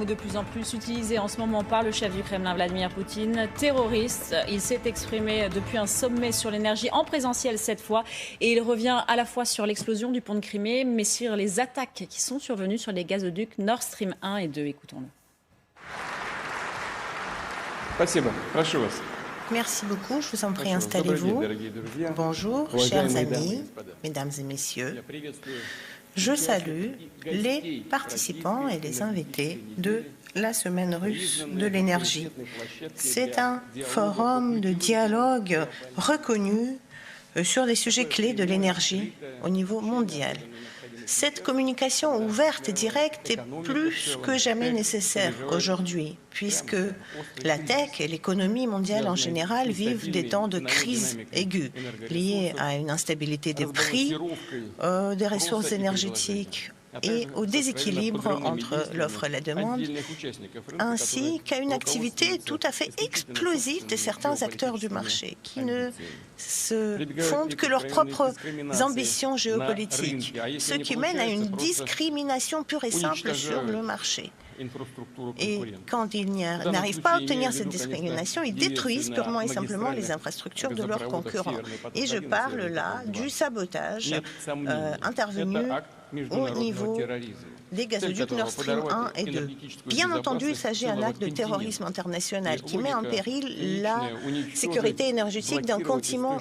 De plus en plus utilisé en ce moment par le chef du Kremlin, Vladimir Poutine, terroriste. Il s'est exprimé depuis un sommet sur l'énergie en présentiel cette fois et il revient à la fois sur l'explosion du pont de Crimée mais sur les attaques qui sont survenues sur les gazoducs Nord Stream 1 et 2. Écoutons-le. Merci beaucoup. Je vous en prie, installez-vous. Bonjour, chers amis, mesdames et messieurs. Je salue les participants et les invités de la Semaine russe de l'énergie. C'est un forum de dialogue reconnu sur des sujets clés de l'énergie au niveau mondial. Cette communication ouverte et directe est plus que jamais nécessaire aujourd'hui, puisque la tech et l'économie mondiale en général vivent des temps de crise aiguë liés à une instabilité des prix des ressources énergétiques et au déséquilibre entre l'offre et la demande, ainsi qu'à une activité tout à fait explosive de certains acteurs du marché qui ne se fondent que leurs propres ambitions géopolitiques, ce qui mène à une discrimination pure et simple sur le marché. Et quand ils n'arrivent pas à obtenir cette discrimination, ils détruisent purement et simplement les infrastructures de leurs concurrents. Et je parle là du sabotage intervenu au niveau des gazoducs Nord Stream 1 et 2. Bien entendu, il s'agit d'un acte de terrorisme international qui met en péril la sécurité énergétique d'un continent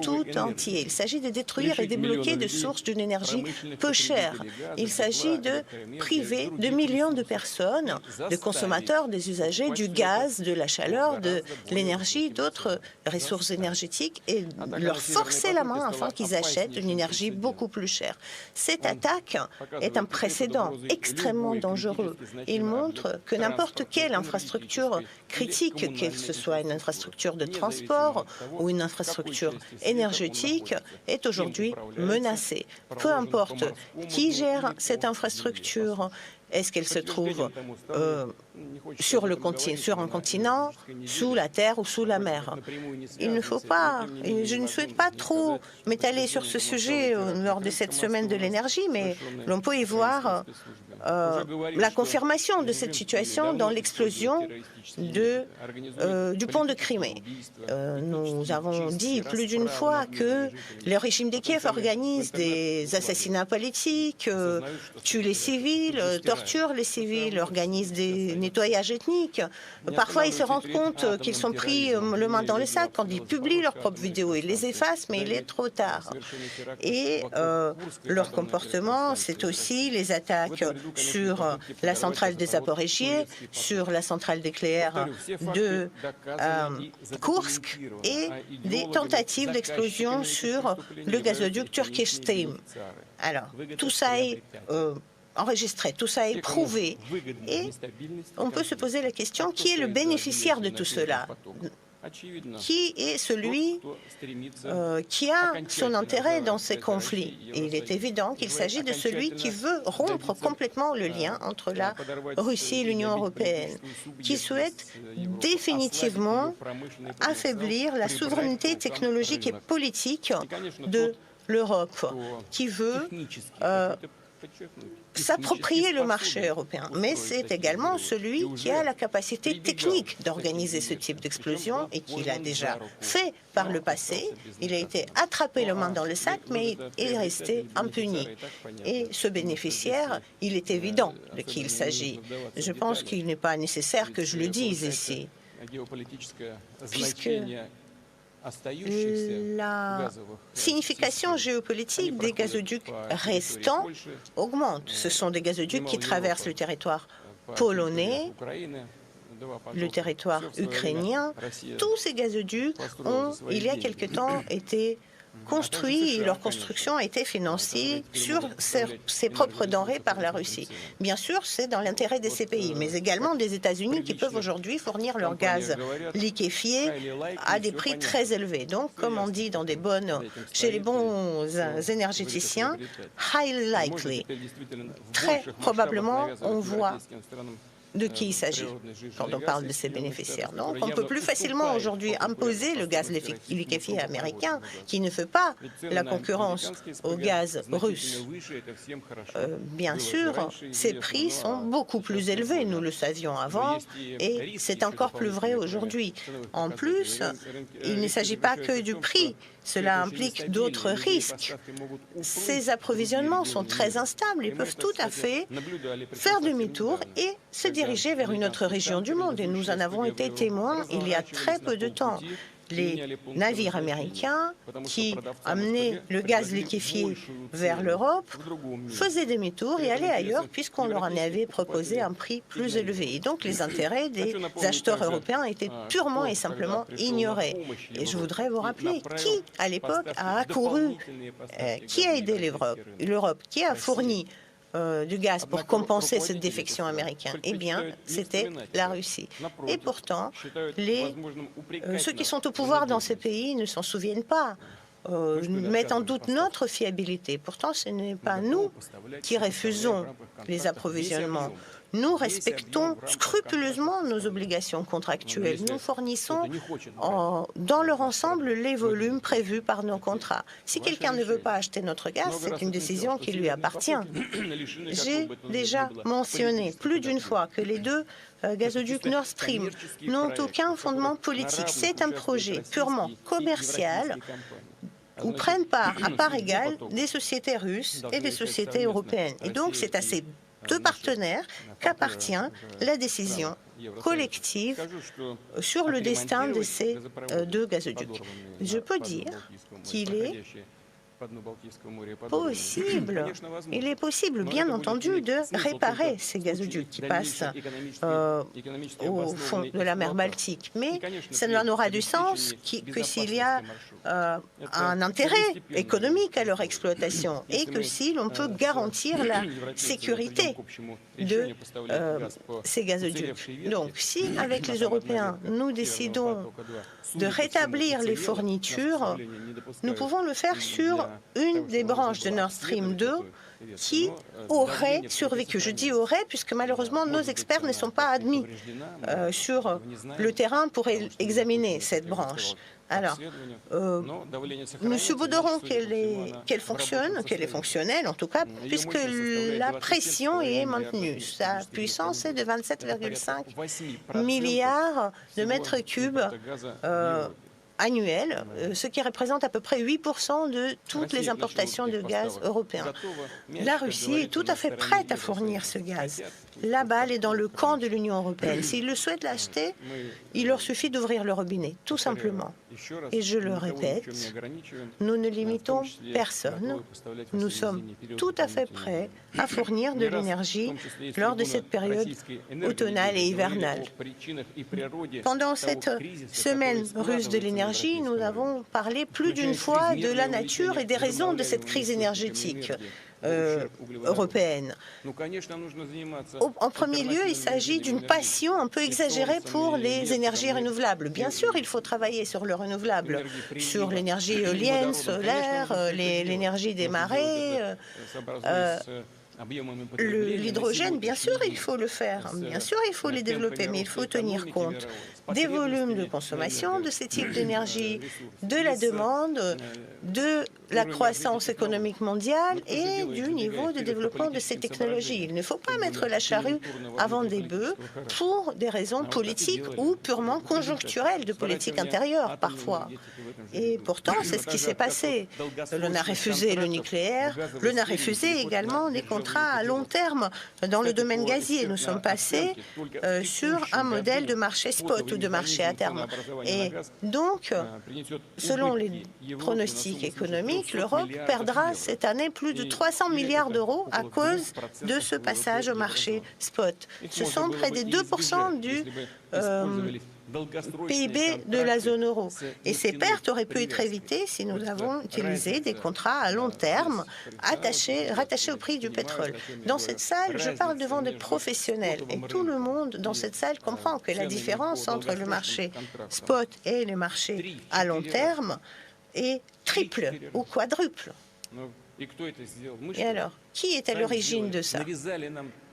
tout entier. Il s'agit de détruire et débloquer des sources d'une énergie peu chère. Il s'agit de priver de millions de personnes, de consommateurs, des usagers, du gaz, de la chaleur, de l'énergie, d'autres ressources énergétiques et leur forcer la main afin qu'ils achètent une énergie beaucoup plus chère. Cette attaque est un précédent extrêmement dangereux. Il montre que n'importe quelle infrastructure critique, qu'elle ce soit une infrastructure de transport ou une infrastructure énergétique, est aujourd'hui menacée. Peu importe qui gère cette infrastructure, est-ce qu'elle se trouve sur un continent, sous la terre ou sous la mer? Il ne faut pas, et je ne souhaite pas trop m'étaler sur ce sujet lors de cette semaine de l'énergie, mais l'on peut y voir la confirmation de cette situation dans l'explosion du pont de Crimée. Nous avons dit plus d'une fois que le régime de Kiev organise des assassinats politiques, tue les civils, torture les civils, organise des nettoyages ethniques. Parfois, ils se rendent compte qu'ils sont pris le main dans le sac quand ils publient leurs propres vidéos. Ils les effacent, mais il est trop tard. Et leur comportement, c'est aussi les attaques sur la centrale des Zaporižier, sur la centrale nucléaire de Kursk et des tentatives d'explosion sur le gazoduc Turkish Stream. Alors, tout ça est enregistré, tout ça est prouvé et on peut se poser la question, qui est le bénéficiaire de tout cela ? Qui est celui qui a son intérêt dans ces conflits? Et il est évident qu'il s'agit de celui qui veut rompre complètement le lien entre la Russie et l'Union européenne, qui souhaite définitivement affaiblir la souveraineté technologique et politique de l'Europe, qui veut s'approprier le marché européen. Mais c'est également celui qui a la capacité technique d'organiser ce type d'explosion et qui l'a déjà fait par le passé. Il a été attrapé le main dans le sac, mais il est resté impuni. Et ce bénéficiaire, il est évident de qui il s'agit. Je pense qu'il n'est pas nécessaire que je le dise ici, puisque la signification géopolitique des gazoducs restants augmente. Ce sont des gazoducs qui traversent le territoire polonais, le territoire ukrainien. Tous ces gazoducs ont, il y a quelque temps, été construits et leur construction a été financée sur ses propres denrées par la Russie. Bien sûr, c'est dans l'intérêt de ces pays, mais également des États-Unis qui peuvent aujourd'hui fournir leur gaz liquéfié à des prix très élevés. Donc, comme on dit chez les bons énergéticiens, highly likely. Très probablement, on voit de qui il s'agit quand on parle de ces bénéficiaires. Donc, on ne peut plus facilement aujourd'hui imposer le gaz liquéfié américain qui ne fait pas la concurrence au gaz russe. Bien sûr, ces prix sont beaucoup plus élevés, nous le savions avant, et c'est encore plus vrai aujourd'hui. En plus, il ne s'agit pas que du prix, cela implique d'autres risques. Ces approvisionnements sont très instables, ils peuvent tout à fait faire demi-tour et se diriger vers une autre région du monde. Et nous en avons été témoins il y a très peu de temps. Les navires américains qui amenaient le gaz liquéfié vers l'Europe faisaient demi-tour et allaient ailleurs puisqu'on leur en avait proposé un prix plus élevé. Et donc les intérêts des acheteurs européens étaient purement et simplement ignorés. Et je voudrais vous rappeler qui, à l'époque, a accouru, qui a aidé l'Europe, qui a fourni du gaz pour compenser cette défection américaine. Eh bien, c'était la Russie. Et pourtant, ceux qui sont au pouvoir dans ces pays ne s'en souviennent pas, mettent en doute notre fiabilité. Pourtant, ce n'est pas nous qui refusons les approvisionnements. Nous respectons scrupuleusement nos obligations contractuelles. Nous fournissons dans leur ensemble les volumes prévus par nos contrats. Si quelqu'un ne veut pas acheter notre gaz, c'est une décision qui lui appartient. J'ai déjà mentionné plus d'une fois que les deux gazoducs Nord Stream n'ont aucun fondement politique. C'est un projet purement commercial où prennent part à part égale des sociétés russes et des sociétés européennes. Et donc, c'est à ces deux partenaires qu'appartient la décision collective sur le destin de ces deux gazoducs. Je peux dire qu'il est possible, bien entendu, de réparer ces gazoducs qui passent au fond de la mer Baltique. Mais ça n'aura du sens que s'il y a un intérêt économique à leur exploitation et que si l'on peut garantir la sécurité de ces gazoducs. Donc, si avec les Européens, nous décidons de rétablir les fournitures, nous pouvons le faire sur une des branches de Nord Stream 2 qui aurait survécu. Je dis aurait puisque malheureusement nos experts ne sont pas admis sur le terrain pour examiner cette branche. Alors, nous subodorons qu'elle fonctionne, qu'elle est fonctionnelle en tout cas, puisque la pression est maintenue. Sa puissance est de 27,5 milliards de mètres cubes annuel, ce qui représente à peu près 8% de toutes les importations de gaz européen. La Russie est tout à fait prête à fournir ce gaz. La balle est dans le camp de l'Union européenne. S'ils le souhaitent l'acheter, il leur suffit d'ouvrir le robinet, tout simplement. Et je le répète, nous ne limitons personne. Nous sommes tout à fait prêts à fournir de l'énergie lors de cette période automnale et hivernale. Pendant cette semaine russe de l'énergie, nous avons parlé plus d'une fois de la nature et des raisons de cette crise énergétique européenne. En premier lieu, il s'agit d'une passion un peu exagérée pour les énergies renouvelables. Bien sûr, il faut travailler sur le renouvelable, sur l'énergie éolienne, solaire, l'énergie des marées, l'hydrogène, bien sûr, il faut le faire. Bien sûr, il faut les développer, mais il faut tenir compte des volumes de consommation de ces types d'énergie, de la demande, de la croissance économique mondiale et du niveau de développement de ces technologies. Il ne faut pas mettre la charrue avant des bœufs pour des raisons politiques ou purement conjoncturelles, de politique intérieure parfois. Et pourtant, c'est ce qui s'est passé. L'on a refusé le nucléaire, l'on a refusé également des contrats à long terme dans le domaine gazier. Nous sommes passés sur un modèle de marché spot ou de marché à terme. Et donc, selon les pronostics économiques, l'Europe perdra cette année plus de 300 milliards d'euros à cause de ce passage au marché spot. Ce sont près des 2% du PIB de la zone euro. Et ces pertes auraient pu être évitées si nous avons utilisé des contrats à long terme rattachés au prix du pétrole. Dans cette salle, je parle devant des professionnels et tout le monde dans cette salle comprend que la différence entre le marché spot et le marché à long terme est triple ou quadruple. Et alors, qui est à l'origine de ça?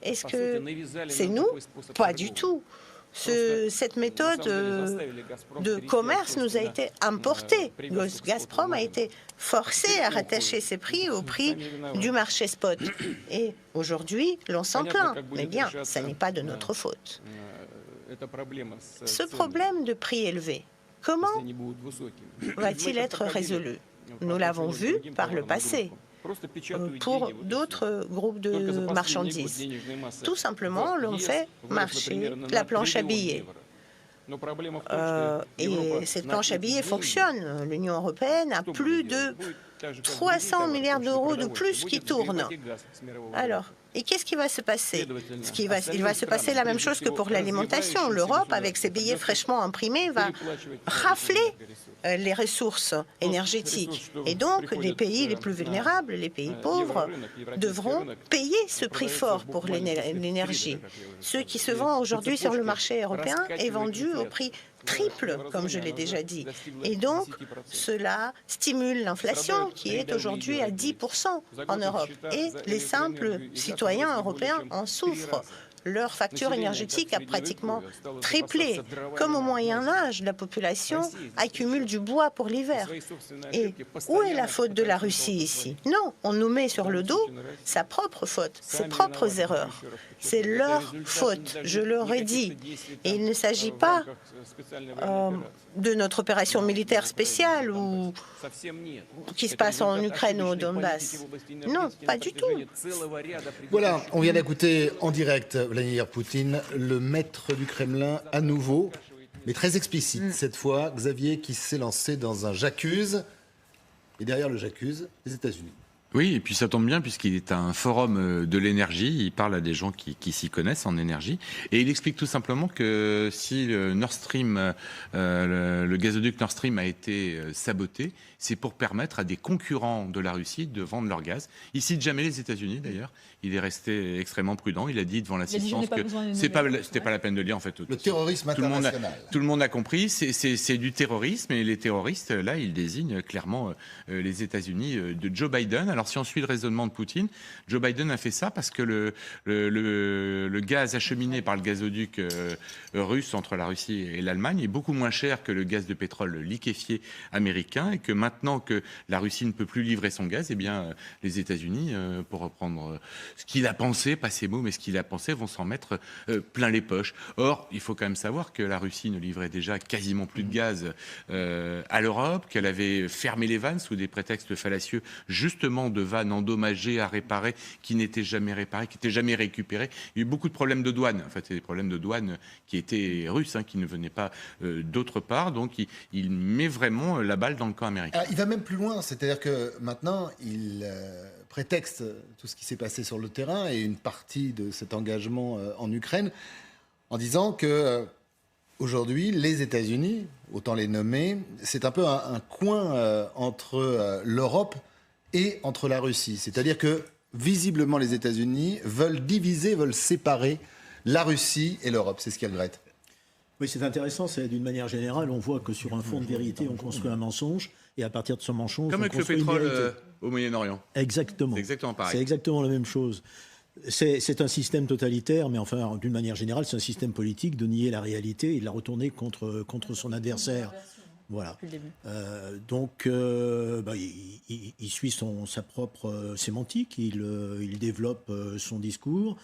Est-ce que c'est nous? Pas du tout. Cette méthode de commerce nous a été importée. Gazprom a été forcé à rattacher ses prix au prix du marché spot. Et aujourd'hui, l'on s'en plaint. Mais bien, ça n'est pas de notre faute. Ce problème de prix élevé, comment va-t-il être résolu? Nous l'avons vu par le passé pour d'autres groupes de marchandises. Tout simplement, l'on fait marcher la planche à billets. Et cette planche à billets fonctionne. L'Union européenne a plus de 300 milliards d'euros de plus qui tournent. Alors, et qu'est-ce qui va se passer? Il va se passer la même chose que pour l'alimentation. L'Europe, avec ses billets fraîchement imprimés, va rafler les ressources énergétiques. Et donc, les pays les plus vulnérables, les pays pauvres, devront payer ce prix fort pour l'énergie. Ce qui se vend aujourd'hui sur le marché européen est vendu au prix triple, comme je l'ai déjà dit. Et donc, cela stimule l'inflation qui est aujourd'hui à 10% en Europe. Et les simples citoyens européens en souffrent. Leur facture énergétique a pratiquement triplé. Comme au Moyen-Âge, la population accumule du bois pour l'hiver. Et où est la faute de la Russie ici? Non, on nous met sur le dos sa propre faute, ses propres erreurs. C'est leur faute, je leur ai dit. Et il ne s'agit pas de notre opération militaire spéciale ou qui se passe en Ukraine ou au Donbass. Non, pas du tout. Voilà, on vient d'écouter en direct Vladimir Poutine, le maître du Kremlin à nouveau, mais très explicite cette fois. Xavier qui s'est lancé dans un j'accuse, et derrière le j'accuse, les États-Unis. Oui, et puis ça tombe bien puisqu'il est à un forum de l'énergie, il parle à des gens qui s'y connaissent en énergie, et il explique tout simplement que si le Nord Stream, le gazoduc Nord Stream a été saboté, c'est pour permettre à des concurrents de la Russie de vendre leur gaz. Il cite jamais les États-Unis d'ailleurs, il est resté extrêmement prudent, il a dit devant l'assistance que c'était pas la peine de lire en fait. Le terrorisme international. Tout le monde a compris, c'est du terrorisme, et les terroristes, là, ils désignent clairement les États-Unis de Joe Biden. Alors si on suit le raisonnement de Poutine, Joe Biden a fait ça parce que le gaz acheminé par le gazoduc russe entre la Russie et l'Allemagne est beaucoup moins cher que le gaz de pétrole liquéfié américain, et que maintenant que la Russie ne peut plus livrer son gaz, eh bien les États-Unis, pour reprendre ce qu'il a pensé, pas ces mots, mais ce qu'il a pensé, vont s'en mettre plein les poches. Or, il faut quand même savoir que la Russie ne livrait déjà quasiment plus de gaz à l'Europe, qu'elle avait fermé les vannes sous des prétextes fallacieux, justement de vannes endommagées à réparer, qui n'étaient jamais réparées, qui n'étaient jamais récupérées. Il y a eu beaucoup de problèmes de douane. En fait, c'est des problèmes de douane qui étaient russes, qui ne venaient pas d'autre part. Donc, il met vraiment la balle dans le camp américain. Alors, il va même plus loin, c'est-à-dire que maintenant, il prétexte tout ce qui s'est passé sur le terrain et une partie de cet engagement en Ukraine en disant que aujourd'hui, les États-Unis, autant les nommer, c'est un peu un coin entre l'Europe et entre la Russie. C'est-à-dire que, visiblement, les États-Unis veulent diviser, veulent séparer la Russie et l'Europe. C'est ce qu'elle regrette. Oui, c'est intéressant. C'est d'une manière générale, on voit que sur un fond de vérité, on construit un mensonge, et à partir de ce mensonge, comme on avec le construit pétrole une vérité. Au Moyen-Orient. Exactement. C'est exactement pareil. C'est exactement la même chose. C'est un système totalitaire, mais enfin, d'une manière générale, c'est un système politique de nier la réalité et de la retourner contre son adversaire. Voilà. Donc, il suit sa propre sémantique, il développe son discours.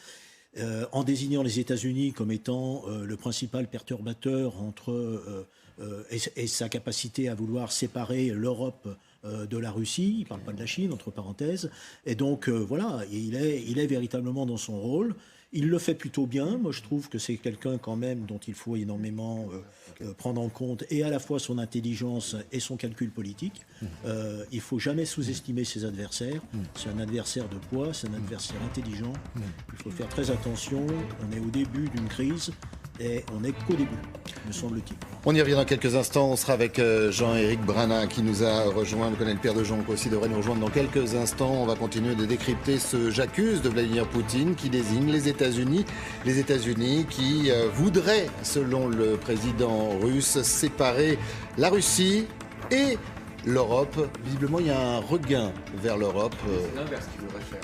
En désignant les États-Unis comme étant le principal perturbateur et sa capacité à vouloir séparer l'Europe de la Russie, il ne parle pas de la Chine, entre parenthèses, et donc voilà, il est véritablement dans son rôle. Il le fait plutôt bien. Moi, je trouve que c'est quelqu'un quand même dont il faut énormément prendre en compte, et à la fois son intelligence et son calcul politique. Il ne faut jamais sous-estimer ses adversaires. C'est un adversaire de poids, c'est un adversaire intelligent. Il faut faire très attention. On est au début d'une crise. Et on n'est qu'au début, me semble-t-il. On y revient dans quelques instants. On sera avec Jean-Éric Branin qui nous a rejoint. Le colonel Pierre de Jonc aussi devrait nous rejoindre dans quelques instants. On va continuer de décrypter ce j'accuse de Vladimir Poutine qui désigne les États-Unis. Les États-Unis qui voudraient, selon le président russe, séparer la Russie et l'Europe. Visiblement, il y a un regain vers l'Europe. C'est l'inverse qu'il voudrait faire.